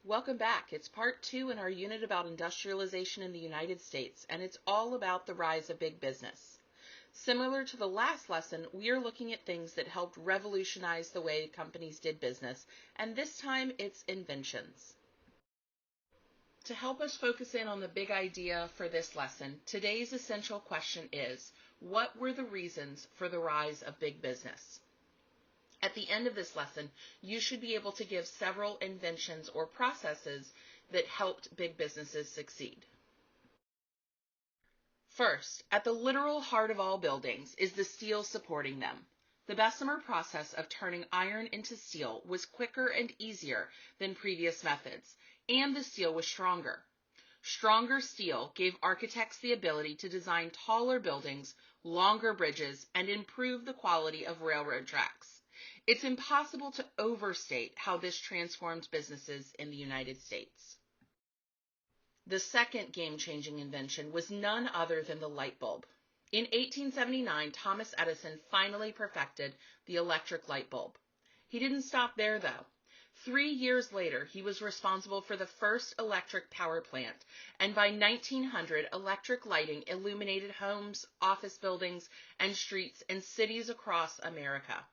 Welcome back. It's part 2 in our unit about industrialization in the United States, and it's all about the rise of big business. Similar to the last lesson, we are looking at things that helped revolutionize the way companies did business, and this time it's inventions. To help us focus in on the big idea for this lesson, today's essential question is, what were the reasons for the rise of big business? At the end of this lesson, you should be able to give several inventions or processes that helped big businesses succeed. First, at the literal heart of all buildings is the steel supporting them. The Bessemer process of turning iron into steel was quicker and easier than previous methods, and the steel was stronger. Stronger steel gave architects the ability to design taller buildings, longer bridges, and improve the quality of railroad tracks. It's impossible to overstate how this transformed businesses in the United States. The second game-changing invention was none other than the light bulb. In 1879, Thomas Edison finally perfected the electric light bulb. He didn't stop there, though. 3 years later, he was responsible for the first electric power plant, and by 1900, electric lighting illuminated homes, office buildings, and streets in cities across America.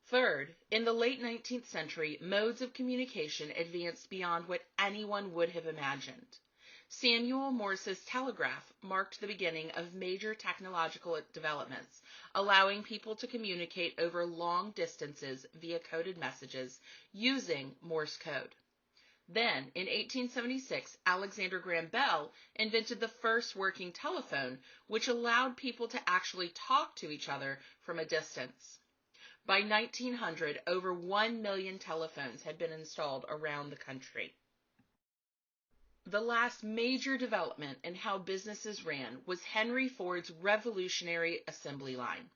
Third, in the late 19th century, modes of communication advanced beyond what anyone would have imagined. Samuel Morse's telegraph marked the beginning of major technological developments, allowing people to communicate over long distances via coded messages using Morse code. Then, in 1876, Alexander Graham Bell invented the first working telephone, which allowed people to actually talk to each other from a distance. By 1900, over 1 million telephones had been installed around the country. The last major development in how businesses ran was Henry Ford's revolutionary assembly line.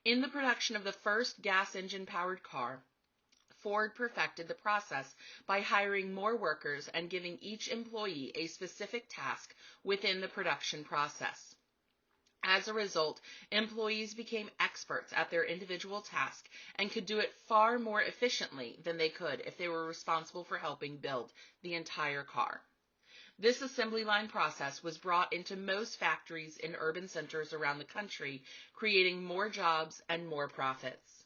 In the production of the first gas engine-powered car, Ford perfected the process by hiring more workers and giving each employee a specific task within the production process. As a result, employees became experts at their individual task and could do it far more efficiently than they could if they were responsible for helping build the entire car. This assembly line process was brought into most factories in urban centers around the country, creating more jobs and more profits.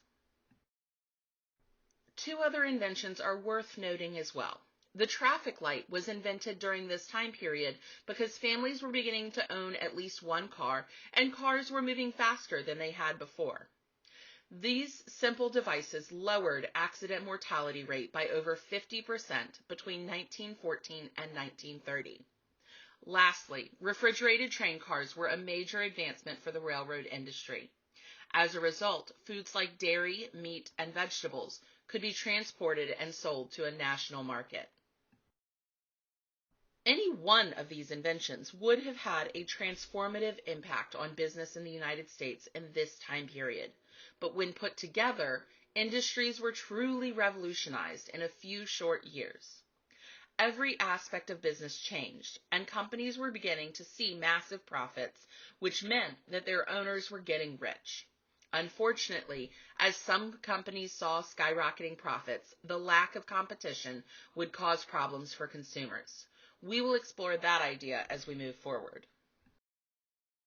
2 other inventions are worth noting as well. The traffic light was invented during this time period because families were beginning to own at least one car, and cars were moving faster than they had before. These simple devices lowered accident mortality rate by over 50% between 1914 and 1930. Lastly, refrigerated train cars were a major advancement for the railroad industry. As a result, foods like dairy, meat, and vegetables could be transported and sold to a national market. Any one of these inventions would have had a transformative impact on business in the United States in this time period, but when put together, industries were truly revolutionized in a few short years. Every aspect of business changed, and companies were beginning to see massive profits, which meant that their owners were getting rich. Unfortunately, as some companies saw skyrocketing profits, the lack of competition would cause problems for consumers. We will explore that idea as we move forward.